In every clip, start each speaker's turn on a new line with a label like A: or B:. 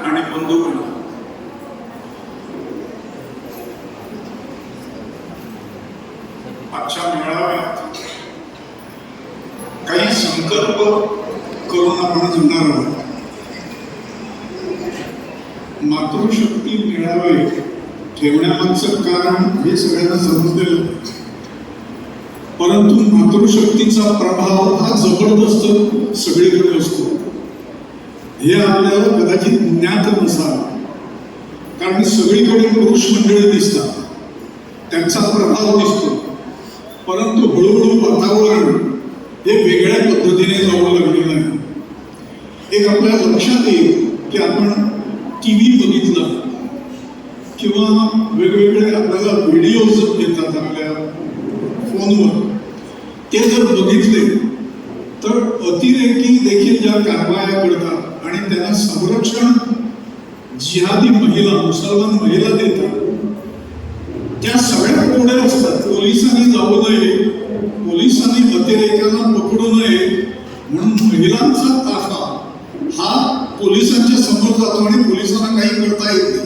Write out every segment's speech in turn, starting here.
A: आणि बंधुगण, आजच्या मेळाव्यात काही संकल्प करून आपण जाणार आहोत. मातृशक्ती मेळावे ठेवण्यामागचं कारण हे सगळ्यांना समजलेलं, परंतु मातृशक्तीचा प्रभाव हा जबरदस्त सगळीकडे असतो हे आपल्याला कदाचित ज्ञात नसावं. कारण सगळीकडे पुरुष मंडळी दिसतात, त्यांचा प्रभाव दिसतो, परंतु हळूहळू वातावरण हे वेगळ्या पद्धतीने जाऊ लागलेलं आहे. एक आपल्या लक्षात येईल की आपण TV बघितला किंवा वेगवेगळे आपल्याला व्हिडिओज येतात आपल्या फोनवर, ते जर बघितले तर अतिरेकी देखील ज्या कारवाया करतात आणि त्यांना संरक्षण जिहादी महिला, मुसलमान महिला देतात, त्या सगळ्या पुढे असतात. पोलिसांनी जाऊ नये, पोलिसांनी अतिरेक्यांना पकडू नये म्हणून महिलांचा ताफा हा पोलिसांच्या समोर जातो आणि पोलिसांना काही करता येत नाही.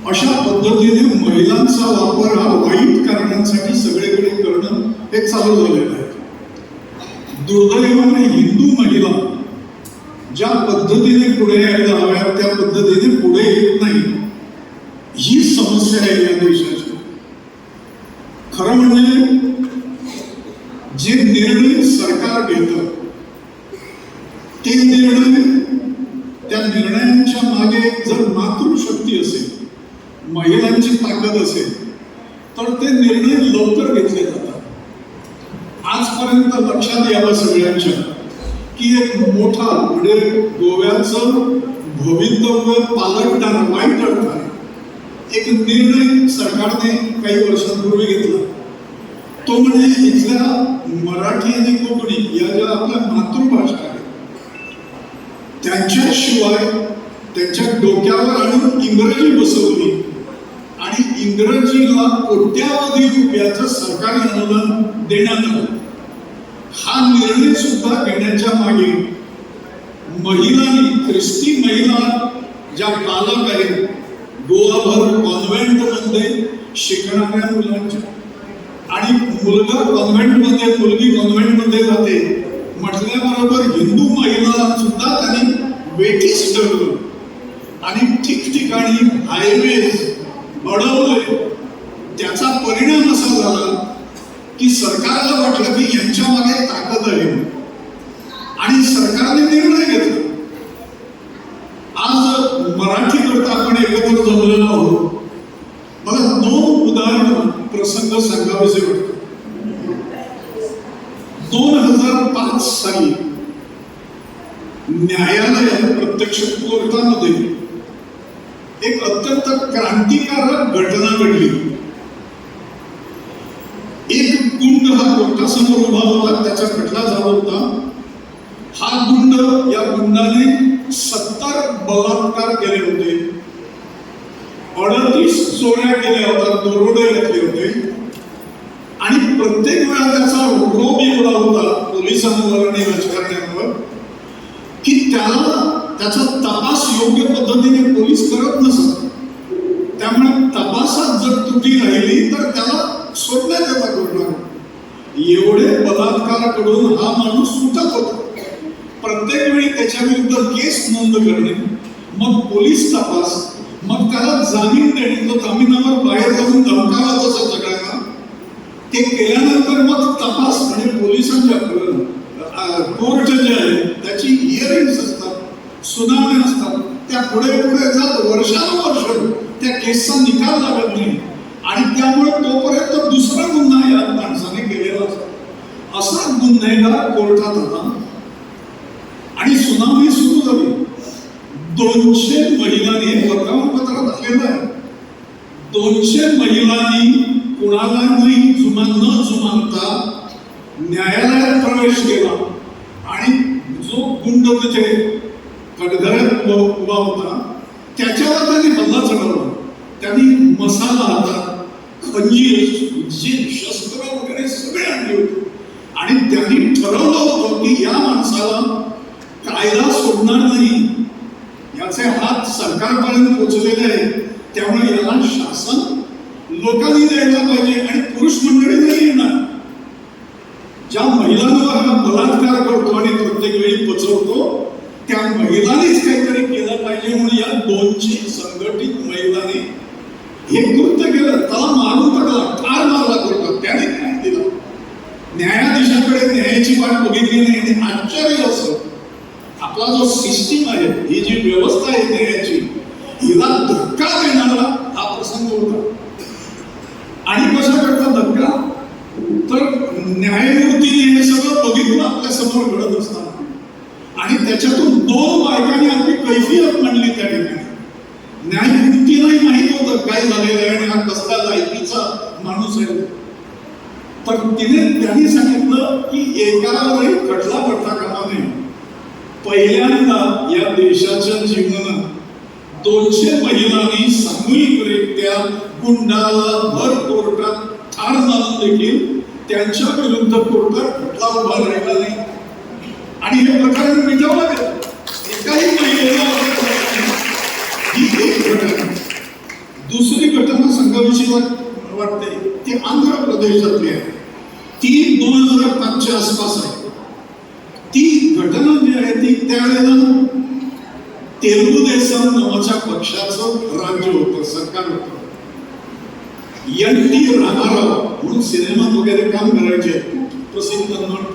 A: अशा पद्धतीने महिलांचा वापर हा वाईट कारणांसाठी सगळीकडे करणं हे चालू झालेलं आहे. दुर्दैवाने हिंदू महिला ज्या पद्धतीने पुढे यायला हव्यात त्या पद्धतीने पुढे येत नाही, ही समस्या आहे या देशाची. खरं म्हणजे जे निर्णय सरकार घेतं ते निर्णय, त्या निर्णयांच्या मागे जर मातृशक्ती असेल, महिलांची ताकद असेल, तर ते निर्णय लवकर घेतले जातात. आजपर्यंत लक्षात यावं सगळ्यांच्या की एक मोठा म्हणजे गोव्याचं भवितव्य पालटणारा वाईट अर्थाने एक निर्णय सरकारने काही वर्षांपूर्वी घेतला. तो म्हणजे इथल्या मराठी आणि कोकणी या ज्या आपल्या मातृभाषा आहेत त्यांच्याशिवाय त्यांच्या डोक्यावर आणून इंग्रजी बसवली आणि इंग्रजीला कोट्यावधी रुपयाचं सरकारी अनुदान देण्यात आलं. हा निर्णय सुद्धा घेण्याच्या मागे महिलांनी, ख्रिस्ती महिला ज्या पालक आहेत, गोवाभर कॉन्व्हेंटमध्ये शिकणाऱ्या मुलांच्या, आणि मुलगा कॉन्व्हेंटमध्ये, मुलगी कॉन्व्हेंटमध्ये जाते म्हटल्याबरोबर हिंदू महिला सुद्धा त्यांनी वेठीस ठेवलं आणि ठिकठिकाणी हायवेज अडवले. त्याचा परिणाम असा झाला की सरकारला वाटलं की यांच्या मागे ताकद आहे आणि सरकारने निर्णय घेतला. आज मराठी करता आपण एकत्र जमलेलो आहोत. मला 2 उदाहरण प्रसंग सांगावेसे वाटतात. 2005 साली न्यायालयात प्रत्यक्ष कोर्टामध्ये एक अत्यंत क्रांतिकारक घटना घडली. एक गुंड हा कोर्टासमोर उभा होता, त्याचा खटला झाला होता. हा गुंड, या गुंडाने 70 बलात्कार केले होते, 38 चोऱ्या केल्या होत्या, दरोडे घातले होते आणि प्रत्येक वेळा त्याचा रोग एवढा होता पोलिसांवर आणि राजकारण्यांवर की त्याचा तपास योग्य पद्धतीने पोलीस करत नसत. त्यामुळे तपासात जर त्रुटी राहिली तर त्याला सोडण्यात येता करणार. एवढे बलात्कार कडून हा माणूस सुटत होता. प्रत्येक वेळी त्याच्या विरुद्ध केस नोंद करणे, मग पोलीस तपास, मग त्याला जामीन देणे, तो जामिनावर बाहेर जाऊन धमकावत असं सगळ्यांना. ते केल्यानंतर मग तपास आणि पोलिसांच्या कोर्ट जे आहे त्याची हिअरिंग्स असतात, सुनावण्या असतात. त्या पुढे पुढे जात वर्षानुवर्ष त्या केसचा निकाल लागत नाही आणि त्यामुळे तोपर्यंत दुसरा गुन्हा या माणसाने केलेला असतो. असा गुन्हेगार कोर्टात होता आणि सुनावणी सुरू झाली. 200 महिलांनी, वर्तमानपत्रात आलेलं आहे, 200 महिलांनी कुणालाही न जुमानता न्यायालयात प्रवेश केला आणि जो गुंड तिथे कडघऱ्यात उभा होता त्याच्यावर त्यांनी हल्ला चढवला. त्यांनी मसाला हातात, खंजीर, शस्त्र वगैरे सगळे आणले होते आणि त्यांनी ठरवलं होतं की या माणसाला कायदा सोडणार नाही, या त्याचे हात सरकारपर्यंत पोहोचलेले आहेत. त्यामुळे याला शासन लोकांनी द्यायला पाहिजे आणि पुरुष मंडळी नाही येणार. ज्या महिलांवर हा बलात्कार करतो आणि प्रत्येक वेळी पचवतो त्या महिलांनीच काहीतरी केलं पाहिजे. म्हणून या 200 संघटित महिलांनी हे कृत्य केलं. त्याला मारून टाकला, ठार मारला करतो. त्याने न्याय दिला. न्यायाधीशाकडे न्यायाची वाट बघितली नाही. आणि आश्चर्य असं आपला जो सिस्टीम आहे, ही जी व्यवस्था आहे न्यायाची, हिला धक्का देणारा हा प्रसंग होता. आणि कशा करता धक्का, तर न्यायमूर्तीने हे सगळं बघितलं आपल्या समोर घडत असताना आणि त्याच्यातून 2 बायकांनी आपली कैफियत मांडली त्या ठिकाणी. न्यायमूर्तीलाही माहित होतं काय झालेलं आहे आणि हा कसला लायकीचा माणूस आहे. तर त्यांनी सांगितलं की एकावरही खटला पडता कामा नये. पहिल्यांदा या देशाच्या जीवनात 200 महिलांनी सामूहिकरित्या गुंडाला भर कोर्टात ठार मारून देखील त्यांच्या विरुद्ध कोर्टात खटला उभा राहिला नाही आणि हे प्रकरण मिटवलं गेलं. एकाही महिलेला ही एक घटना. दुसरी घटना संघविषयी वाटते ती आंध्र प्रदेशातली आहे. ती 2005च्या आसपास आहे. ती घटना जी आहे ती त्यावेळेला तेलुगू देशम नावाच्या पक्षाचं राज्य होतं, सरकार होतं. NT रामाराव म्हणून सिनेमात वगैरे काम करायचे, प्रसिद्ध नट,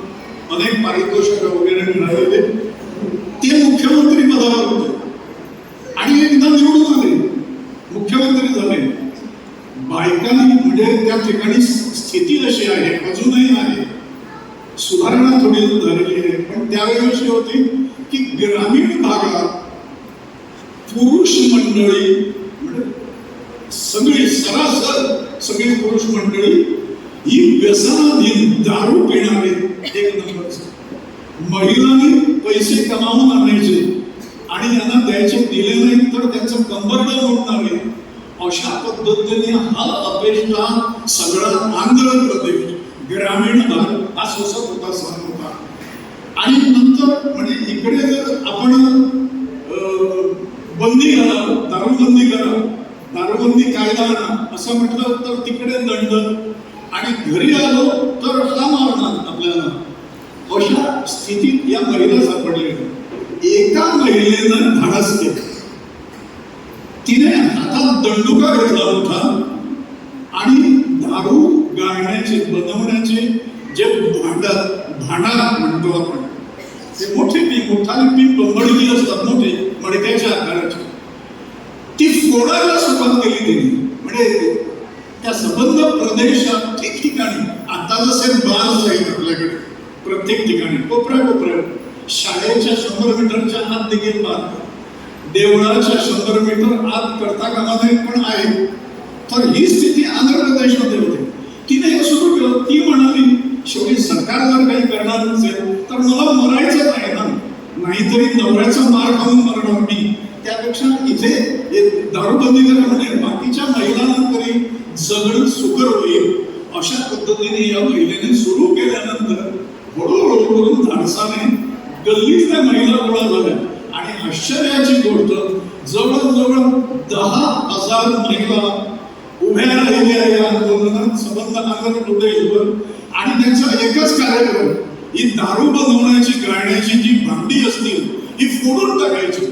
A: अनेक पारितोषिक वगैरे मिळालेले. ते मुख्यमंत्री पदावर होते आणि एकदा निवडून आले, मुख्यमंत्री झाले. बायकांनी म्हणजे त्या ठिकाणी स्थिती अशी आहे, अजूनही आहे, सुधारणा थोडी झालेली आहे, पण त्यावेळी अशी होती की ग्रामीण भागात पुरुष मंडळी म्हणजे सगळी सरासर सगळी पुरुष मंडळी ही व्यसनाधीन, दारू पिणारे एक नंबरचे. महिलांनी पैसे कमावून आणायचे आणि यांना द्यायचे, दिले नाही तर त्यांचं कंबरडं मोडणारे. अशा पद्धतीने हा अपेक्षा सगळा आंध्र प्रदेश ग्रामीण भाग हा सोसत होता, सहन होता. आणि नंतर म्हणजे इकडे जर आपण बंदी करा, दारूबंदी करा, दारूबंदी कायदा आणा असं म्हटलं तर तिकडे दंड आणि घरी आलो तर हा मारणार आपल्याला. अशा स्थितीत या महिला सापडल्या. एका महिलेनं धाडस केलं. तिने हातात दंडुका घेतला होता आणि दारू गाळण्याचे, बनवण्याचे जे भांडार म्हणतो आपण, ते मोठे पीक, मोठाले पीक मडकी असतात, मोठे मडक्याच्या आकाराचे, ती फोडायला सुरुवात केली त्यांनी. म्हणजे त्या संबंध प्रदेशात ठिकठिकाणी आता जसे बार्स आहेत आपल्याकडे प्रत्येक ठिकाणी कोपऱ्या शाळेच्या 100 मीटरच्या आत देखील बार, देवळाच्या 100 मीटर आत करता कामा नये पण आहे. तर ही स्थिती आंध्र प्रदेशमध्ये होती. तिने हे सुरू केलं. ती म्हणाली शेवटी सरकार जर काही करणार नसेल तर मला मरायचं नाही ना, नाहीतरी नवऱ्याचा मार खाऊन मरणार मी, त्यापेक्षा इथे दारूबंदी करा म्हणजे बाकीच्या महिलांना तरी जगणं सुकर होईल. अशा पद्धतीने या महिलेने सुरू केल्यानंतर हळूहळू करून धाडसाने गल्लीतल्या महिला गोळा झाल्या आणि आश्चर्याची गोष्ट जवळजवळ 10,000 महिला उभ्या राहिल्या या आंदोलनात संबंध आंध्र प्रदेशवर. आणि त्यांचा एकच कार्यक्रम, ही दारू बनवण्याची, गाळण्याची जी भांडी असतील ही फोडून टाकायची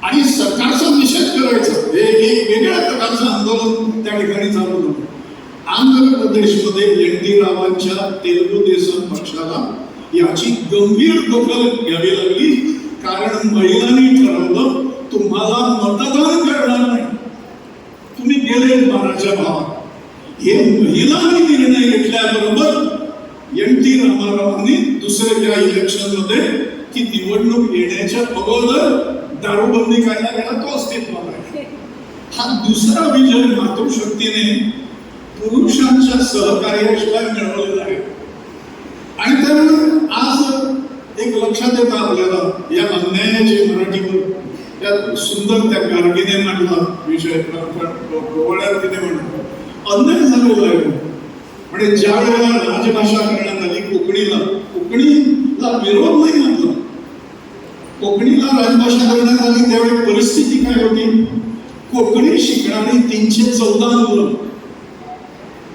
A: आणि सरकारचा निषेध करायचा. हे एक वेगळ्या प्रकारचं आंदोलन त्या ठिकाणी चालू होतं. आंध्र प्रदेशमध्ये NT रावांच्या तेलुगू देशम पक्षाला याची गंभीर दखल घ्यावी लागली, कारण महिलांनी ठरवलं तुम्हाला मतदान करणार नाही, तुम्ही गेले 12च्या भावात. हे महिलांनी निर्णय घेतल्याबरोबर NT रामारावांनी दुसऱ्या इलेक्शन मध्ये ती निवडणूक येण्याच्या अगोदर दारूबंदी कायदा केला, तो अस्तित्वात आहे. हा दुसरा विजय मातृशक्तीने पुरुषांच्या सहकार्याशिवाय मिळवलेला आहे. आणि त्यामुळे आज एक लक्षात येतं आपल्याला या अन्यायाची मराठीवर त्या सुंदर त्या गार्गीने मांडला विषय, गोवाळ्याने म्हणतो अन्याय झालेला आहे. म्हणजे ज्या वेळेला राजभाषा करण्यात आली कोकणीला विरोध नाही आपला, कोकणीला राजभाषा करण्यात आली त्यावेळी परिस्थिती काय होती? कोकणी शिकणारी 314 मुलं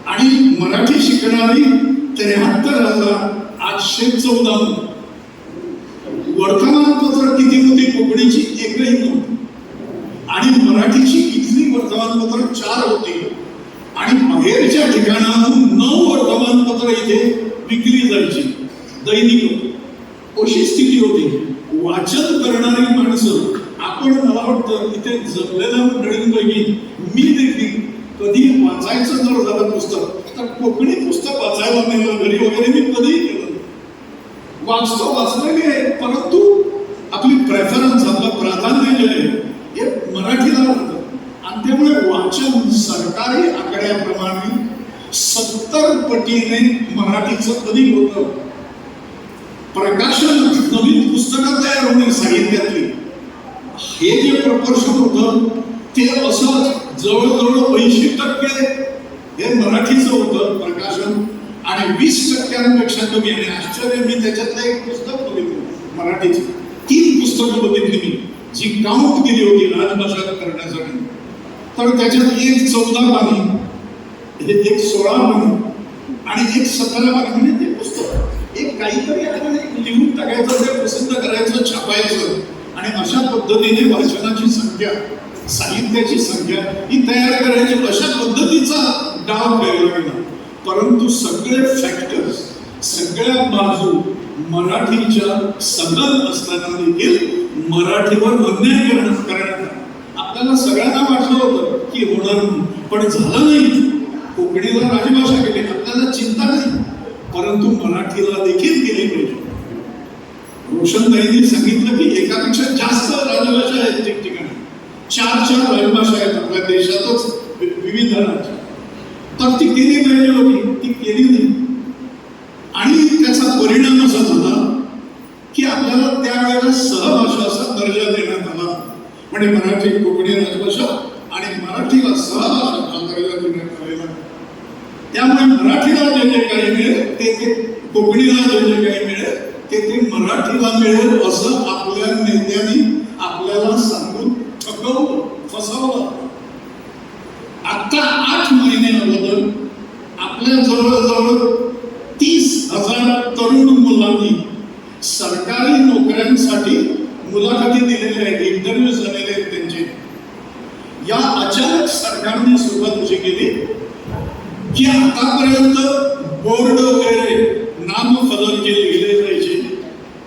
A: आणि मराठी शिकणारी 73,814 मुलं. वर्तमानपत्र किती होती कोकणीची? एकही नव्हती. आणि मराठीची इथली वर्तमानपत्र 4 होती आणि बाहेरच्या ठिकाणाहून 9 वर्तमानपत्र इथे विकली जायची दैनिक. अशी स्थिती होती. वाचन करणारी माणसं आपण, मला वाटतं इथे जमलेल्या मंडळींपैकी मी देखील कधी वाचायचं जर झालं पुस्तक तर कोकणी पुस्तक वाचायला मिळालं घरी वगैरे मी कधीही केलं. वाचलेली आहे, परंतु आपली प्रेफरन्स, आपलं प्राधान्य जे आहे हे मराठीला होतं. आणि त्यामुळे वाचन सरकारी आकड्याप्रमाणे 70 पटीने मराठीचं अधिक होतं. प्रकाशन, नवीन पुस्तकं तयार होणे साहित्यातली, हे जे प्रपोर्शन होतं ते असं जवळजवळ 80% हे मराठीचं होतं प्रकाशन आणि 20% कमी. आणि आश्चर्य, मी त्याच्यातलं एक पुस्तक बघितलं मराठीचं, 3 पुस्तकं बघितली मी जी काउंट केली होती राजभाषा करण्यासाठी. तर त्याच्यात एक 14 पानी, एक 16 पानी आणि एक 17 पानी. म्हणजे ते पुस्तक एक काहीतरी आपण एक लिहून टाकायचं, ते प्रसिद्ध करायचं, छापायचं आणि अशा पद्धतीने वाचनाची संख्या, साहित्याची संख्या ही तयार करायची. अशा पद्धतीचा डाव केला गेला. परंतु सगळे फॅक्टर्स, सगळ्या बाजू मराठीच्या सगळं असताना देखील मराठीवर अन्याय करण्यात आला. आपल्याला सगळ्यांना वाटलं होतं की होणार नाही, पण झालं नाही. कोकणीला राजभाषा केली, आपल्याला चिंता नाही, परंतु मराठीला देखील केली पाहिजे. रोशनताईंनी सांगितलं की एकापेक्षा जास्त राजभाषा आहेत ठिकठिकाणी, 4 राजभाषा आहेत आपल्या देशातच विविध राज्य. तर ती केली पाहिजे होती, ती केली नाही. आणि त्याचा परिणाम असा झाला की आपल्याला त्यावेळेला सहभाषा असा दर्जा देण्यात आला. म्हणजे मराठी, कोकणी राजभाषा आणि मराठीला सहभाषा हा दर्जा देण्यात आलेला. त्यामुळे मराठीला जे काही मिळेल ते कोकणीला जे काही मिळेल ते मराठीला मिळेल असं आपल्या नेत्यांनी आपल्याला सांगून ठकवलं, फसवलं. आता 8 महिने अगोदर आपल्या जवळजवळ 30,000 तरुण मुलांनी सरकारी नोकऱ्यांसाठी मुलाखती दिलेल्या आहेत, इंटरव्ह्यू झालेले आहेत त्यांचे. या अचानक सरकारने सुरुवात अशी केली की आतापर्यंत बोर्ड वगैरे नामफलक जे लिहिले जायचे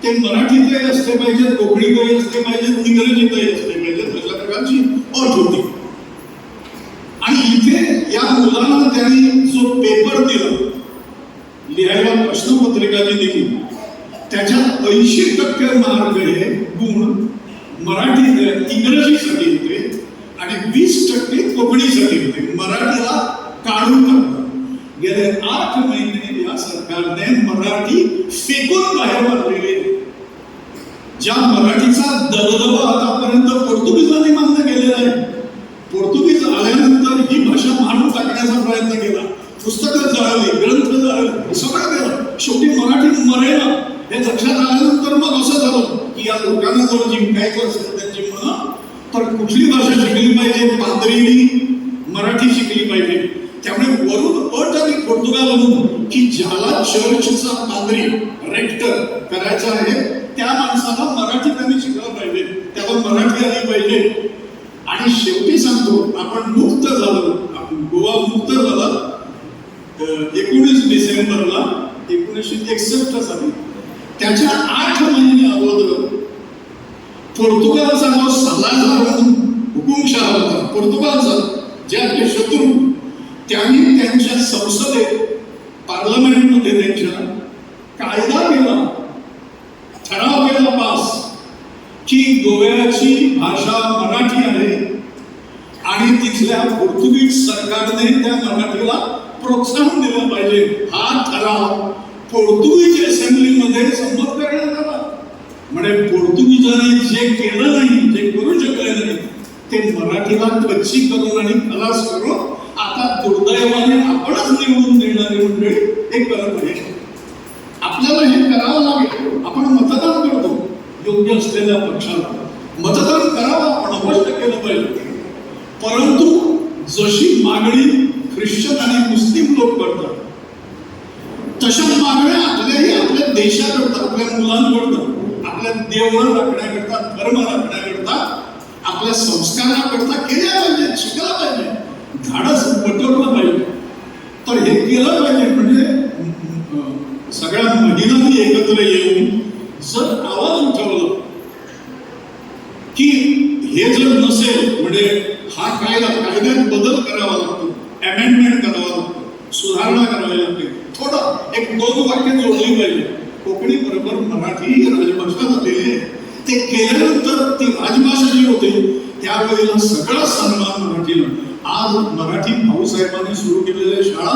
A: ते मराठीतही असले पाहिजेत, कोकणीतही असले पाहिजेत, इंग्रजीतही असले पाहिजेत, अशा प्रकारची अट होती. आणि इथे या मुलांना त्यांनी जो पेपर दिला लिहायला, प्रश्नपत्रिका जी दिली, त्याच्यात 80% मार्क हे गुण मराठी इंग्रजीसाठी होते आणि 20% कोकणीसाठी होते. मराठीला काढून टाकलं. गेले 8 महिने या सरकारने मराठी फेकून बाहेर मारलेले. ज्या मराठीचा दबदबा आतापर्यंत पोर्तुगीजांनी मान्य केलेला आहे, पोर्तुगीज आल्यानंतर ही भाषा मारून टाकण्याचा प्रयत्न केला, पुस्तकं जाळली, ग्रंथ जाळले, सगळं केलं. शेवटी मराठी मरेना हे लक्षात आल्यानंतर मग असं झालं की या लोकांना जर जिंकायचं असेल त्यांची मनं, तर कुठली भाषा शिकली पाहिजे? पाद्रीनी मराठी शिकली पाहिजे. त्यामुळे वरून अट आली पोर्तुगालमधून की ज्याला चर्चचा पाद्री, रेक्टर करायचा आहे त्या माणसाला मराठी त्यांनी शिकलं पाहिजे, त्याला मराठी आली पाहिजे. आणि शेवटी सांगतो, आपण मुक्त झालो, गोवा मुक्त झाला 19 डिसेंबरला 1961 साली. त्याच्या 8 महिने अगोदर पोर्तुगालचा जो सालाझार म्हणून हुकुमशहा होता, पोर्तुगालचा, जे आपले शत्रू, त्यांनी त्यांच्या संसदेत, पार्लमेंटमध्ये त्यांच्या कायदा केला, ठराव केला पास की गोव्याची भाषा मराठी आहे आणि तिथल्या पोर्तुगीज सरकारने त्या मराठीला प्रोत्साहन दिलं पाहिजे. हा ठराव पोर्तुगीज असेंब्लीमध्ये संमत करण्यात आला. म्हणजे पोर्तुगीजांनी जे केलं नाही, जे करू शकले नाही, ते मराठीला कच्ची करून आणि खलास करून आता दुर्दैवाने आपणच निवडून देणारी मंडळी हे करत आहे. आपल्याला हे करावं लागेल. आपण मतदान करतो, योग्य असलेल्या पक्षाला मतदान करावं, आपण अवश्य केलं पाहिजे. परंतु जशी मागणी ख्रिश्चन आणि मुस्लिम लोक करतात तशा मागण्या आपल्या देशाकरता, आपल्या मुलांकरता, आपल्या देवळं राखण्याकरता, धर्म राखण्याकरता, आपल्या संस्काराकरता केल्या पाहिजे, शिकला पाहिजे, धाडस पटवलं पाहिजे. तर हे केलं पाहिजे. म्हणजे सगळ्या महिलांनी एकत्र येऊन जर आवाज उठवला की हे जर नसेल, म्हणजे हा कायद्यात बदल करावा लागतो, अमेंडमेंट करावा लागतो, सुधारणा करावी लागते, थोडं एक 2 वाक्य जोडली पाहिजे. कोकणी बरोबर मराठी ही राजभाषा झालेली आहे. ते केल्यानंतर ती राजभाषा जी होते त्यावेळेला सगळा सन्मान मराठीला. आज मराठी भाऊसाहेबांनी सुरू केलेल्या शाळा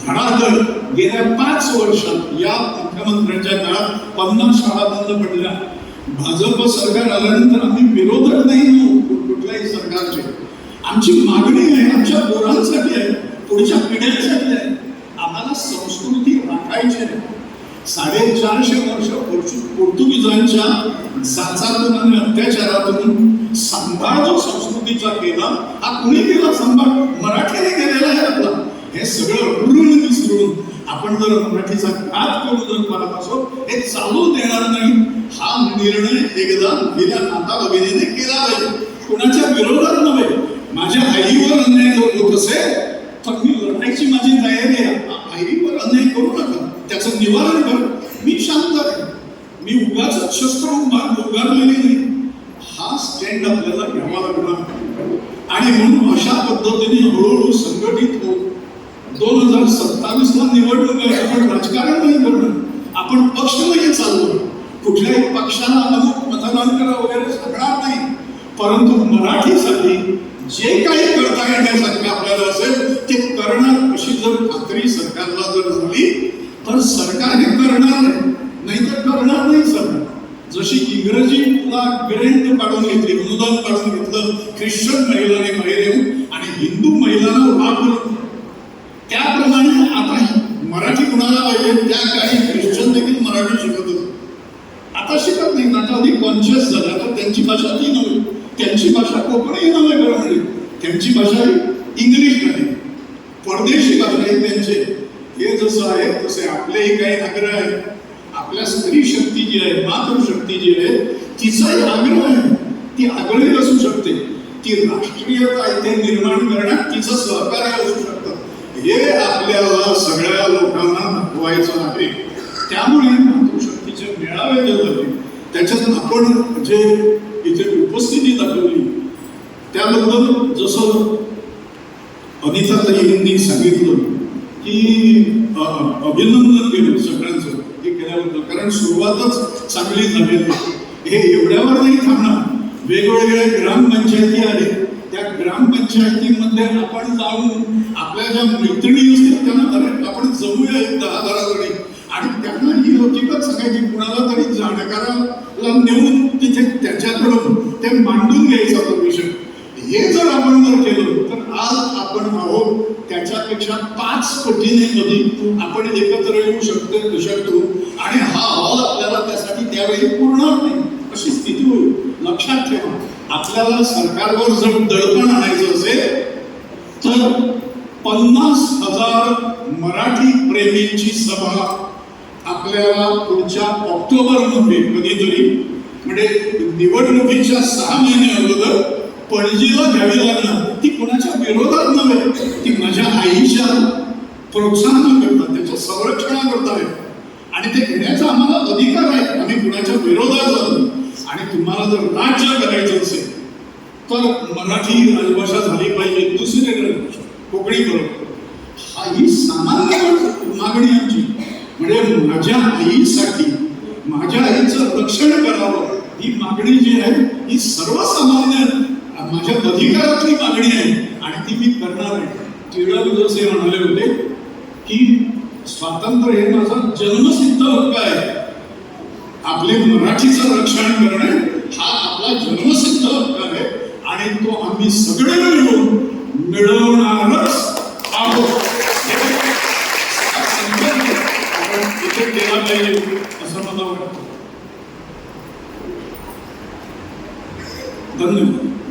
A: धडाधड गेल्या 5 वर्षात या मुख्यमंत्र्यांच्या काळात 50 शाळा बंद पडल्या. भाजप सरकार आल्यानंतर आम्ही विरोधक नाही कुठल्याही सरकारचे. आमची मागणी आहे, आमच्या पोरांसाठी आहे, पुढच्या पिढ्यांसाठी आहे. आम्हाला संस्कृती राखायची आहे. 450 वर्ष पोर्तुगीजांच्या जाचातून आणि अत्याचारातून सांभाळ जो संस्कृतीचा केला, हा कुणी केला? सांभाळ मराठीने केलेला आहे आपला. हे सगळं ऋण विसरून आपण जर मराठीचा घात करू जर पाहत असो, हे चालू देणार नाही. हा निर्णय एकदा गेल्या नाता भगिनीने केला पाहिजे, कुणाच्या विरोधात नव्हे. माझ्या आईवर अन्याय जर होत असेल तर मी लढायची माझी तयारी आहे. आईवर अन्याय करू नका, त्याचं निवारण कर. मी शांत आहे, मी उगाच शस्त्र उगारलेली नाही. हा स्टँड आपल्याला घ्यावा लागणार. आणि म्हणून अशा पद्धतीने हळूहळू संघटित होऊ. 2027ला निवडणूक आहे, आपण राजकारण नाही करणार, आपण पक्ष नाही चाललो. कुठल्याही पक्षाला अमुक मतदान करा वगैरे सांगणार नाही. परंतु मराठीसाठी जे काही करता येण्यासारखं आपल्याला असेल ते करणार. अशी जर खात्री सरकारला जर झाली तर सरकार हे करणार नाही तर करणार नाही. सरकार जशी इंग्रजीला ग्रेंट काढून घेतली, अनुदान काढून घेतलं ख्रिश्चन महिलांनी बाहेर येऊन आणि हिंदू महिलांना वापरून, त्याप्रमाणे आता मराठी कुणाला पाहिजे? त्या काळी ख्रिश्चन देखील मराठी शिकत होते, आता शिकत नाही. आता अधिक कॉन्शियस झाला. आता त्यांची भाषा ती नव्हे, त्यांची भाषा कोकणी नव्हे, खरं म्हणजे त्यांची भाषा इंग्लिश नाही, परदेशी भाषा आहे त्यांचे. हे जसं आहे तसे आपलेही काही आग्रह आहे. आपल्या स्त्री शक्ती जी आहे, मातृशक्ती जी आहे, तिचाही आग्रह आहे. ती आग्रही असू शकते, ती राष्ट्रीयता इथे निर्माण करण्यात तिचं सहकार्य असू शकतं. हे आपल्याला सगळ्या लोकांना दाखवायचं आहे. त्यामुळे मातृशक्तीचे मेळावे जे झाले त्याच्यात आपण जे इथे उपस्थिती दाखवली त्याबद्दल जसं अनिताताईंनी सांगितलं की अभिनंदन केलं सगळ्यांचं हे केल्याबद्दल. कारण सुरुवातच चांगली झालेली आहे. हे एवढ्यावर नाही थांबणार. वेगवेगळ्या ग्रामपंचायती आले, त्या ग्रामपंचायतीमध्ये आपण जाऊन आपल्या ज्या मैत्रिणी असतील त्यांना आपण जमूया 10-12 जणी आणि त्यांना ही हकीकत सांगायची. कुणाला तरी जाणकाराला नेऊन तिथे त्याच्याकडून ते मांडून घ्यायचा तो विषय. हे जर आपण जर केलं तर आज आपण आहोत त्याच्यापेक्षा 5 पटीने अधिक आपण एकत्र येऊ शकतो आणि हा हॉल आपल्याला त्यासाठी त्यावेळी पुरणार नाही अशी स्थिती होईल. लक्षात ठेवा, आपल्याला सरकारवर जर दडपण आणायचं असेल तर 50,000 मराठी प्रेमींची सभा आपल्याला पुढच्या ऑक्टोबरमध्ये कधीतरी, म्हणजे निवडणुकीच्या 6 महिने अगोदर पणजीला घ्यावी लागणार. ती कोणाच्या विरोधात नव्हे, ती माझ्या आईच्या प्रोत्साहनाकरता, त्याच्या संरक्षणाकरता आहे आणि ते घेण्याचा आम्हाला अधिकार आहे. आम्ही कुणाच्या विरोधात जातो. आणि तुम्हाला जर राज्य करायचं असेल तर मराठी राजभाषा झाली पाहिजे, दुसरीकडे कोकणी बरोबर. हा ही सामान्य मागणी आमची. म्हणजे माझ्या आईसाठी, माझ्या आईचं रक्षण करावं ही मागणी जी आहे ही सर्वसामान्य माझ्या अधिकारातली मागणी आहे आणि ती मी करणार आहे. टिळक जसे म्हणाले होते की स्वातंत्र्य हे माझा जन्मसिद्ध हक्क आहे. आपले मराठीचं रक्षण करणे हा आपला जन्मसिद्ध हक्क आहे आणि तो आम्ही सगळे मिळून मिळवणारच आहोत. आपण इथे केला पाहिजे असं मला वाटतं. धन्यवाद.